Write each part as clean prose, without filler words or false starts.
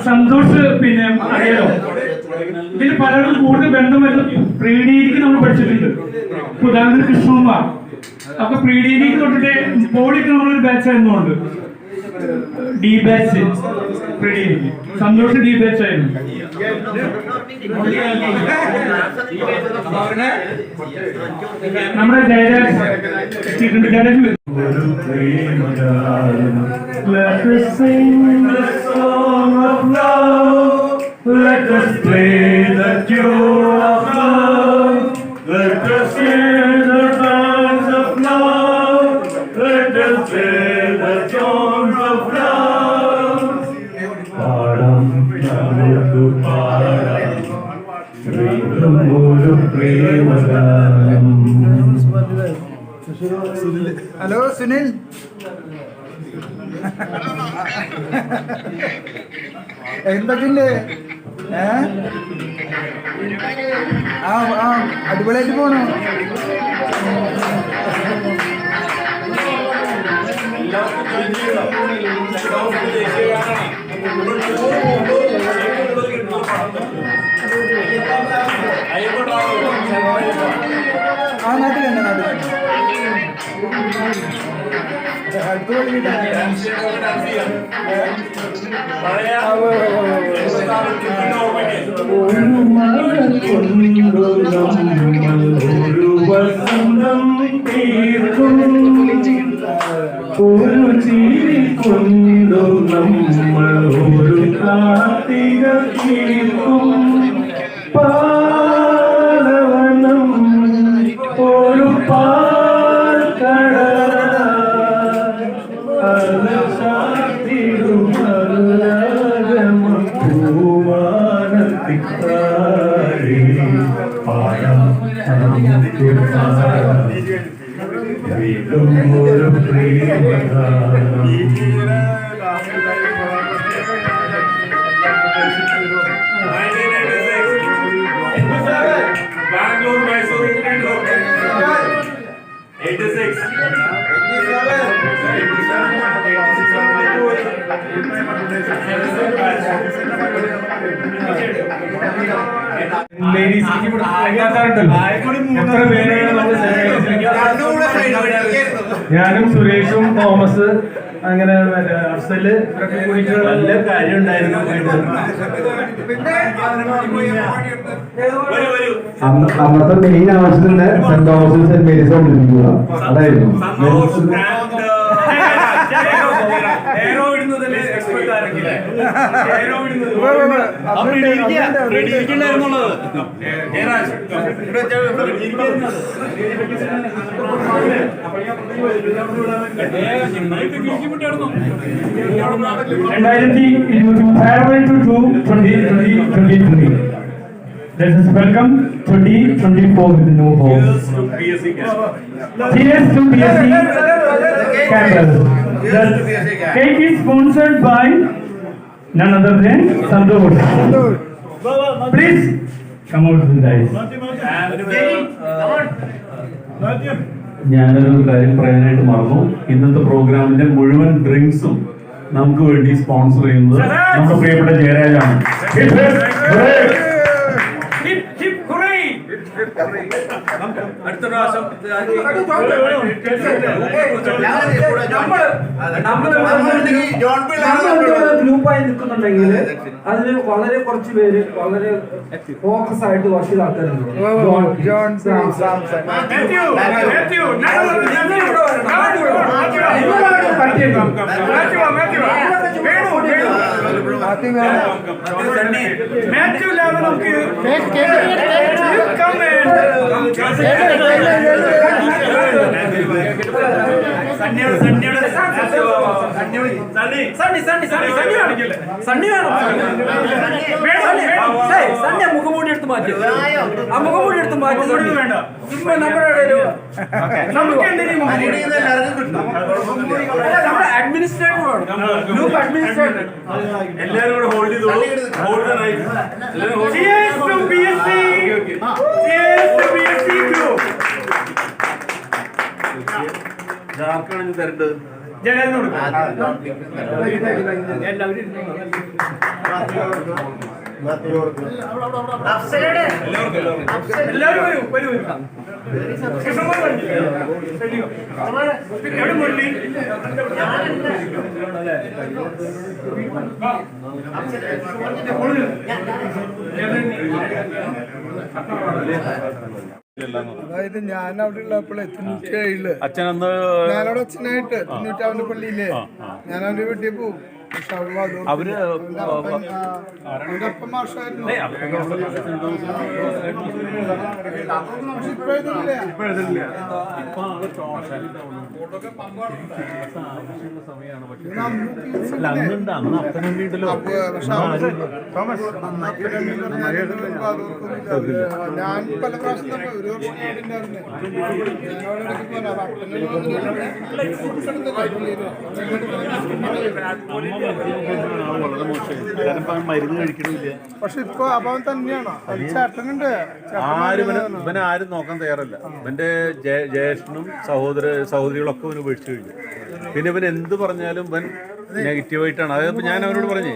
സന്തോഷ് പിന്നെ അറിയാലോ, ഇതിന് പലർക്കും കൂടുതൽ ബന്ധം വരുന്നത് പ്രീ ഡിഗ്രിക്ക് നമ്മൾ പഠിച്ചിട്ടുണ്ട്. ഉദാഹരണത്തിന് കൃഷ്ണകുമാർ അപ്പൊ പ്രീ ഡിഗ്രിക്ക് തൊട്ടിട്ട് പോളിക്ക് നമ്മളൊരു ബാച്ച് ആയിരുന്നുണ്ട്, ഡി ബാച്ച്. പ്രീ ഡിഗ്രിക്ക് സന്തോഷ് ഡി ബാച്ച് ആയിരുന്നു. നമ്മുടെ ജയരാജ് എത്തിയിട്ടുണ്ട്. Let us sing the song of love. Let us play the tune of love. Let us hear the songs of love. Let us play the tunes of love. Padam namukku padam Ringamulu premaganam. Hello Sunil. എന്തൊക്കെയുണ്ട്? അടിപൊളിയായിട്ട് പോണു. നാട്ടിൽ തന്നെ ഒരു ചിരി കൊണ്ടു നമ്മൾ ഒരു കാർത്തിക തീർക്കും. പാലവനം ഒരു പാൽക്കട പൂവാനത്തിക്കാരി പാടം വീണ്ടും ഒരു പ്രിയഗാനം. Bangalore, Mysore, and 86. ലേഡീസ് എത്ര പേരാണ്? ഞാനും സുരേഷും തോമസ് അങ്ങനെ അഫ്സല് ഇവരൊക്കെ കൂടിയിട്ട് നല്ല കാര്യം ഉണ്ടായിരുന്നു. അന്നത്തെ മെയിൻ ആവശ്യത്തിന്റെ സെന്റ് തോമസ് സെന്റ് മേരീസ് കൊണ്ടിരിക്കുക അതായിരുന്നു. Let us welcome 2024 with the new home. Cheers to BSc campus. The cake is sponsored by none other than Sandosh. Please come out with guys. ഞാനൊരു കാര്യം പറയാനായിട്ട് മറന്നു. ഇന്നത്തെ പ്രോഗ്രാമിന്റെ മുഴുവൻ ഡ്രിങ്ക്സും നമുക്ക് വേണ്ടി സ്പോൺസർ ചെയ്യുന്നത് നമ്മുടെ പ്രിയപ്പെട്ട ജയരാജാണ്. അടുത്ത പ്രാവശ്യം ഗ്രൂപ്പായി നിൽക്കുന്നുണ്ടെങ്കിൽ അതിന് വളരെ കുറച്ച് പേര് വളരെ ഫോക്കസ് ആയിട്ട് വർക്ക് ചെയ്ത ആൾക്കാരുണ്ട്. മുഖമൂടി എടുത്ത് മാറ്റി നമുക്ക് കൂടി എടുത്ത് മാറ്റി വേണ്ട. ഇപ്പൊ നമ്മുടെ ഇടയില് നമുക്ക് എന്തെങ്കിലും നമ്മുടെ അഡ്മിനിസ്ട്രേറ്റർ ഗ്രൂപ്പ് അഡ്മിനിസ്ട്രേറ്റർ എല്ലാവരും കൂടെ ഹോൾഡ് ചെയ്തോളൂ. Hold the right. Cheers to BSc. Cheers to BSc group. ആർക്കാണ് തരേണ്ടത്? ജനലിനോട് എല്ലാവരും വരൂ വരൂ കൃഷ്ണകുമാർ എവിടെ മുരളി അതായത് ഞാൻ അവിടെ ഉള്ളപ്പോൾ 97 അച്ഛനന്ന് ഞാനവിടെ അച്ഛനായിട്ട് 97 പള്ളിയില് ഞാൻ അവന്റെ വീട്ടിൽ പോകും. പക്ഷെ അവര് അവന്റെ അപ്പം മാഷായിരുന്നു. ഇപ്പൊ എഴുതുന്നില്ല. ഞാൻ പല പ്രാവശ്യം ഒരു വർഷം മരുന്ന് കഴിക്കണില്ല. പക്ഷെ ഇപ്പൊ അവൻ തന്നെയാണ് ചേട്ടനുണ്ട്. ഇവനെ ആരും നോക്കാൻ തയ്യാറല്ല. ഇവന്റെ ജ്യേഷ്ഠനും സഹോദരികളൊക്കെ ഇവന് ഉപേക്ഷിച്ചു കഴിഞ്ഞു. പിന്നെ ഇവൻ എന്ത് പറഞ്ഞാലും ഇവൻ നെഗറ്റീവായിട്ടാണ്. അതായത് ഞാൻ അവനോട് പറഞ്ഞേ,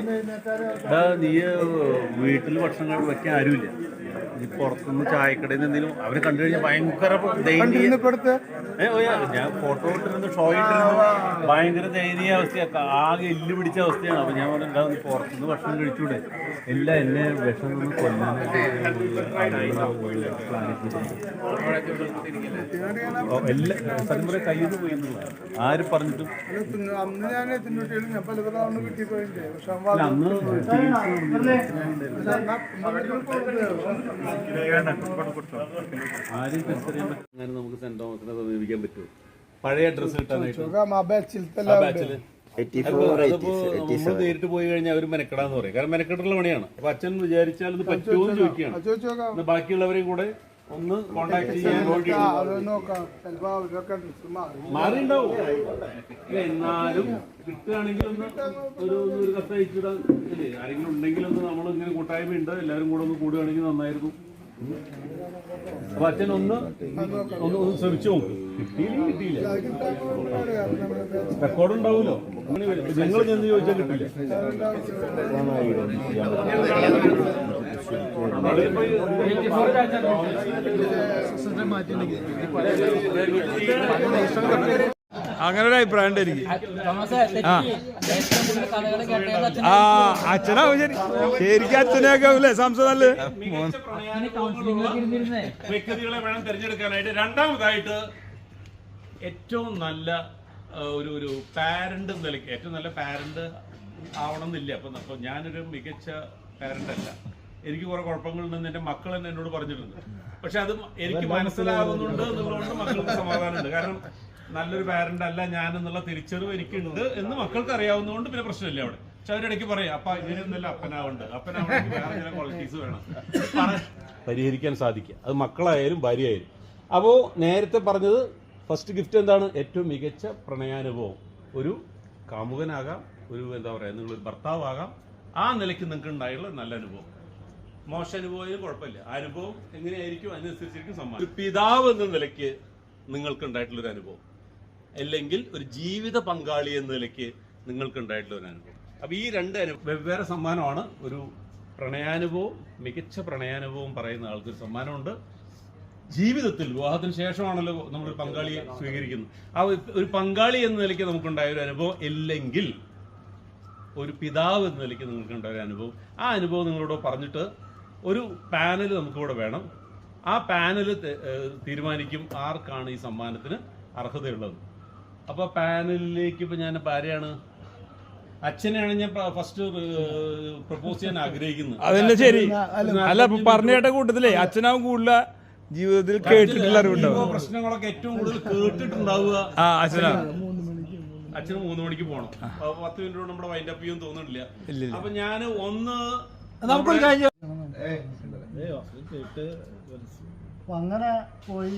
നീ വീട്ടിൽ ഭക്ഷണം വെക്കാൻ ആരുമില്ല, നീ പുറത്തുനിന്ന് ചായക്കടയിൽ നിന്ന് എന്തെങ്കിലും അവരെ കണ്ടു കഴിഞ്ഞാൽ ഭയങ്കര ഞാൻ ഫോട്ടോ ഇട്ടിരുന്നു, ഷോ ഇട്ടിരുന്നു, ഭയങ്കര ദയനീയ അവസ്ഥയൊക്കെ, ആകെ എല്ല് പിടിച്ച അവസ്ഥയാണ്. അപ്പൊ ഞാൻ പറഞ്ഞിട്ടുണ്ടാവും, നീ പുറത്തുനിന്ന് ഭക്ഷണം കഴിച്ചൂടെ, എല്ലാം എന്നെ വിഷം നിന്ന് കൊല്ലാനായിട്ട് എല്ലാ സത്യം പറയാൻ കയ്യിൽ നിന്ന് പോയി എന്നുള്ളത് ആര് പറഞ്ഞിട്ടും. അന്ന് ഞാൻ ഞാൻ പല തവണ വീട്ടിൽ പോയിട്ടുണ്ട്. പക്ഷെ അന്ന് ആരും തിരിച്ചറിയാൻ പറ്റുന്ന നമുക്ക് സെന്റ് തോമസിനെ സമീപിക്കാൻ പറ്റുമോ? പഴയ അഡ്രസ് കിട്ടാനായിട്ട് നമ്മൾ നേരിട്ട് പോയി കഴിഞ്ഞാൽ അവർ മെനക്കെടാന്ന് പറയും. കാരണം മെനക്കെട്ടുള്ള പണിയാണ്. അപ്പൊ അച്ഛൻ വിചാരിച്ചാൽ ഇത് പറ്റുമോ എന്ന് ചോദിക്കുകയാണ്. ബാക്കിയുള്ളവരെയും കൂടെ ഒന്ന് കോണ്ടാക്ട് ചെയ്യാൻ മാറിണ്ടാവും. എന്നാലും കിട്ടുകയാണെങ്കിൽ ഒന്ന് ഒരു കത്ത് അയച്ചിടാൻ അല്ലേ, ആരെങ്കിലും ഉണ്ടെങ്കിൽ ഒന്ന് നമ്മൾ ഇങ്ങനെ കൂട്ടായ്മ ഉണ്ട്, എല്ലാവരും കൂടെ ഒന്ന് കൂടുകയാണെങ്കിൽ നന്നായിരുന്നു. അപ്പൊ അച്ഛൻ ഒന്ന് ശ്രമിച്ചു നോക്കും. കിട്ടിയില്ല റെക്കോർഡ് ഉണ്ടാവുമല്ലോ. നിങ്ങൾ ചെന്ന് ചോദിച്ചാൽ കിട്ടില്ല. അങ്ങനെ ഒരു അഭിപ്രായം ഉണ്ട് എനിക്ക്. അച്ഛനാവും ശരി, ശരിക്കും അച്ഛനൊക്കെ ആവൂലേ സംസദല്ലേ. വ്യക്തികളെ വേണം തിരഞ്ഞെടുക്കാനായിട്ട്. രണ്ടാമതായിട്ട് ഏറ്റവും നല്ല ഒരു പാരന്റ് നിലയ്ക്ക് ഏറ്റവും നല്ല പാരന്റ് ആവണം എന്നില്ല. അപ്പൊ ഞാനൊരു മികച്ച പാരന്റ് അല്ല, എനിക്ക് കുറെ കുഴപ്പങ്ങളുണ്ടെന്ന് എൻ്റെ മക്കൾ തന്നെ എന്നോട് പറഞ്ഞിട്ടുണ്ട്. പക്ഷെ അത് എനിക്ക് മനസ്സിലാകുന്നുണ്ട് എന്നുള്ളതുകൊണ്ട് മക്കൾക്ക് സമാധാനമുണ്ട്. കാരണം നല്ലൊരു പാരന്റ് അല്ല ഞാൻ എന്നുള്ള തിരിച്ചറിവ് എനിക്കുണ്ട് എന്ന് മക്കൾക്ക് അറിയാവുന്നതുകൊണ്ട് പിന്നെ പ്രശ്നമില്ല അവിടെ. പക്ഷെ അവരിടയ്ക്ക് പറയും, അപ്പ ഇതിനൊന്നല്ല അപ്പനാവുണ്ട്, അപ്പനാവണമെങ്കിൽ വേറെ ചില ക്വാളിറ്റീസ് വേണം, പരിഹരിക്കാൻ സാധിക്കുക. അത് മക്കളായാലും ഭാര്യയായാലും. അപ്പോൾ നേരത്തെ പറഞ്ഞത് ഫസ്റ്റ് ഗിഫ്റ്റ് എന്താണ്? ഏറ്റവും മികച്ച പ്രണയാനുഭവം. ഒരു കാമുകനാകാം, ഒരു എന്താ പറയുക, നിങ്ങളൊരു ഭർത്താവാകാം. ആ നിലയ്ക്ക് നിങ്ങൾക്ക് ഉണ്ടായുള്ള നല്ല അനുഭവം. മോശം അനുഭവം കുഴപ്പമില്ല, ആ അനുഭവം എങ്ങനെയായിരിക്കും അതിനനുസരിച്ചിരിക്കും സമ്മാനം. ഒരു പിതാവ് എന്ന നിലയ്ക്ക് നിങ്ങൾക്ക് ഉണ്ടായിട്ടുള്ളൊരു അനുഭവം, അല്ലെങ്കിൽ ഒരു ജീവിത പങ്കാളി എന്ന നിലയ്ക്ക് നിങ്ങൾക്ക് ഉണ്ടായിട്ടുള്ളൊരു അനുഭവം. അപ്പൊ ഈ രണ്ട് വെവ്വേറെ സമ്മാനമാണ്. ഒരു പ്രണയാനുഭവം, മികച്ച പ്രണയാനുഭവം പറയുന്ന ആൾക്കൊരു സമ്മാനമുണ്ട്. ജീവിതത്തിൽ വിവാഹത്തിന് ശേഷമാണല്ലോ നമ്മളൊരു പങ്കാളിയെ സ്വീകരിക്കുന്നത്. ആ ഒരു പങ്കാളി എന്ന നിലയ്ക്ക് നമുക്കുണ്ടായ ഒരു അനുഭവം, അല്ലെങ്കിൽ ഒരു പിതാവ് എന്ന നിലയ്ക്ക് നിങ്ങൾക്കുണ്ടായ ഒരു അനുഭവം. ആ അനുഭവം നിങ്ങളോട് പറഞ്ഞിട്ട് ഒരു പാനൽ നമുക്കിവിടെ വേണം. ആ പാനൽ തീരുമാനിക്കും ആർക്കാണ് ഈ സമ്മാനത്തിന് അർഹതയുള്ളത്. അപ്പോൾ പാനലിലേക്ക് ഇപ്പം ഞാൻ ആരെയാണ്? അച്ഛനെയാണ് ഞാൻ ഫസ്റ്റ് പ്രപ്പോസ് ചെയ്യാൻ ആഗ്രഹിക്കുന്നത്. അതല്ലേ ശരി. അല്ല പറഞ്ഞ കേട്ട കൂട്ടത്തിലേ അച്ഛനാവും കൂടുതൽ ജീവിതത്തിൽ കേട്ടിട്ടുള്ള അറിവുണ്ടാവും. പ്രശ്നങ്ങളൊക്കെ ഏറ്റവും കൂടുതൽ കേട്ടിട്ടുണ്ടാവുക അച്ഛനാ. അച്ഛന് 3 മണിക്ക് പോകണം. 10 മിനിറ്റ് കൊണ്ട് നമ്മുടെ വൈൻഡ് അപ്പ് ചെയ്യാൻ തോന്നുന്നില്ല. അപ്പൊ ഞാൻ ഒന്ന് അപ്പോൾ അങ്ങനെ പോയി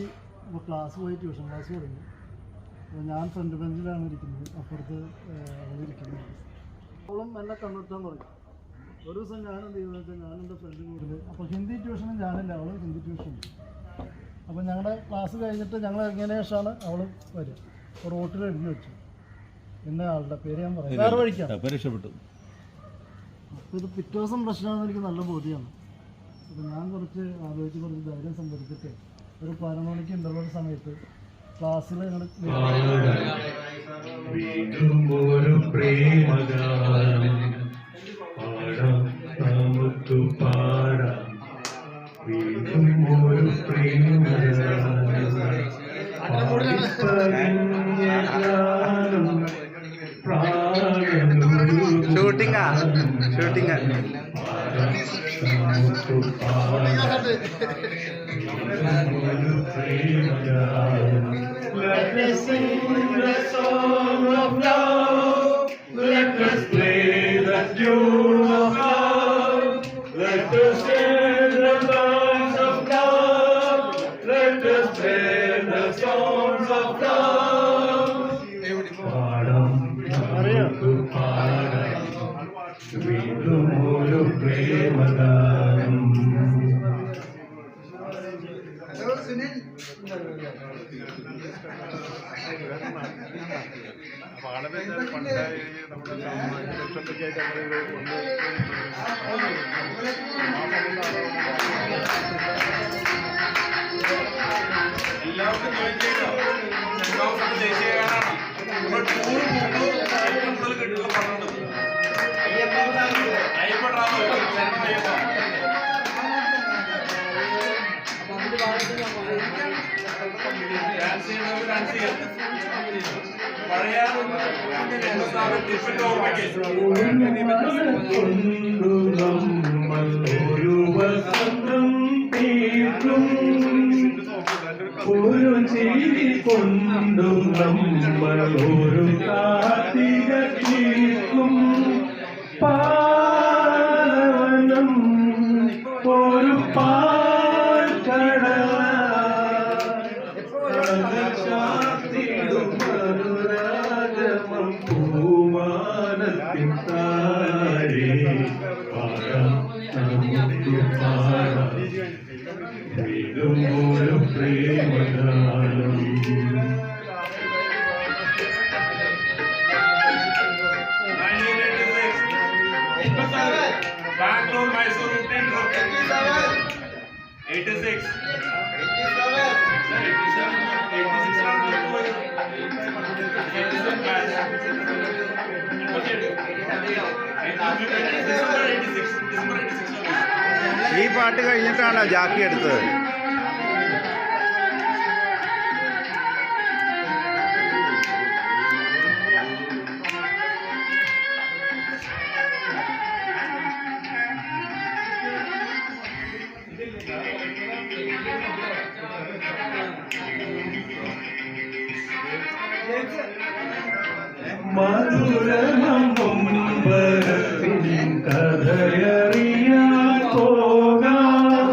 ക്ലാസ് പോയി ട്യൂഷൻ ക്ലാസ് തുടങ്ങി. അപ്പോൾ ഞാൻ ഫ്രണ്ട് ബെഞ്ചിലാണ് ഇരിക്കുന്നത്, അപ്പുറത്ത് അവളിരിക്കുന്നത്. അവളും എന്നെ കണ്ടെത്താൻ തുടങ്ങി. ഒരു ദിവസം ഞാൻ എന്ത് ചെയ്തെന്ന് വെച്ചാൽ ഞാൻ എൻ്റെ ഫ്രണ്ട് കൂടുതൽ അപ്പോൾ ഹിന്ദി ട്യൂഷനും ഞാനില്ല, അവളും ഹിന്ദി ട്യൂഷനും. അപ്പോൾ ഞങ്ങളുടെ ക്ലാസ് കഴിഞ്ഞിട്ട് ഞങ്ങൾ ഇറങ്ങിയതിന് ശേഷമാണ് അവൾ വരിക. അപ്പോൾ റോട്ടിൽ എഴുതി വെച്ചു ഇന്ന ആളുടെ പേര് ഞാൻ പറയാം, വേറെ വഴിക്കാണ്. രക്ഷപ്പെട്ടു. അപ്പോൾ ഇത് പിറ്റേ ദിവസം പ്രശ്നമാണെന്ന് എനിക്ക് നല്ല ബോധ്യമാണ്. അപ്പോൾ ഞാൻ കുറച്ച് ആലോചിച്ച് കുറച്ച് ധൈര്യം സംഭരിച്ചിട്ട് ഒരു 11 മണിക്ക് ഇൻ്റർവെൽ സമയത്ത് ക്ലാസ്സിൽ ഞങ്ങൾ ഷൂട്ടിംഗാ Let us sing the song of love. Let us play the tune of love. Let us share the songs of love. Let us play the songs of love. പാടാം നമുക്ക് പാടാം വീണ്ടും ഒരു പ്രേമഗാനം. എല്ലാവർക്കും ജോയിൻ ചെയ്തോ? ദേശീയ ഗാനാണ് നമ്മൾ ടൂർ പോകുമ്പോൾ ഏറ്റവും കൂടുതൽ കിട്ടുന്ന പണമുണ്ട്. അയ്യപ്പ ഡ്രാമ ഡാൻസ് ചെയ്യുന്നവർ ഡാൻസ് ചെയ്യാം. പഴയ ടിഫിൻ്റെ ഓർമ്മയ്ക്ക് ഒരു വസന്തം തീർക്കും, ഒരു ചിരി കൊണ്ടും നമ്മൾ ഒരു കാർത്തിക തീർക്കും. പാലവനം ഒരു പാൽക്കടല മധുരാഗമം പൂമാനത്തിൻ താരേ. പാടാം നമുക്ക് പാടാം വീണ്ടും ഒരു പ്രേമഗാനം. Bangalore, Mysore, Utti, 86. 86. ഈ പാട്ട് കഴിഞ്ഞിട്ടാണോ ജാക്കി എടുത്തത്? മധുരമമ്പരത്തിൻ കഥയറിയാൻ പോകാം,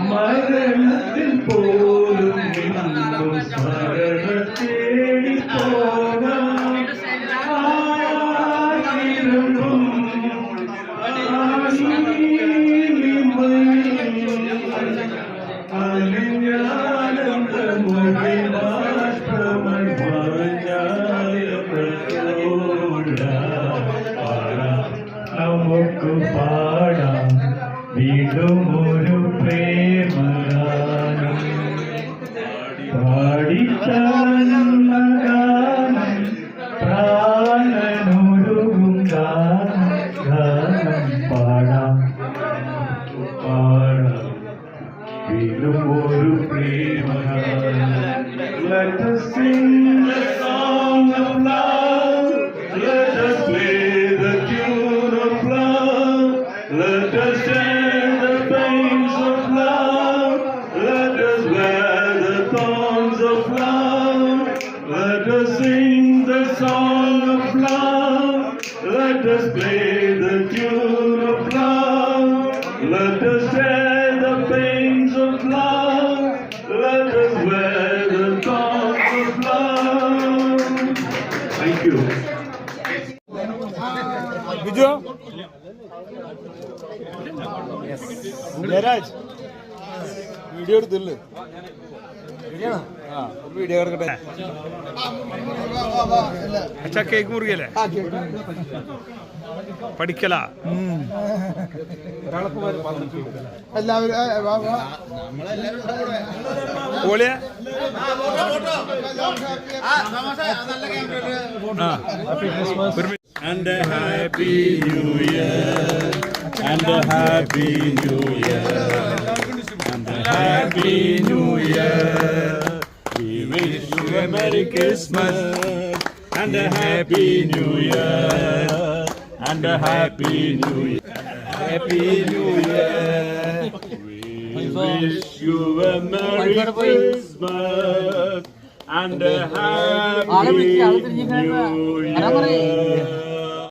മരണത്തിൽ പോലും നിന്നും സ്മരണ തേടി പോകാം. ആയിരവും അലിഞ്ഞാനന്ദമുടി ബാഷ്പമായി നമുക്ക് പാടാം വീണ്ടും ഒരു പ്രേമഗാനം. പാടിത്തന്ന ഗാനം പ്രാണനൊരുങ്ങും ഗാനം. പാടാം പാടാം വീണ്ടും ഒരു പ്രേമഗാനം. Let us sing the song of love. Let us play the tune of love. Let us share the pains of love. Let us wear the thorns of love. Let us sing the song of love. Let us play the tune of love. Let us share Jayaraj video എടുത്തില്ലേ? ആ ഒരു video എടുക്കട്ടെ. അച്ഛാ cake മുറിക്കല്ലേ? പഠിക്കല എല്ലാവരും പോളിയ And a happy new year, and a happy new year, and a happy new year. We wish you a Merry Christmas, and a happy new year, and a happy new year, happy new year. We wish you a Merry Christmas, and a happy new year.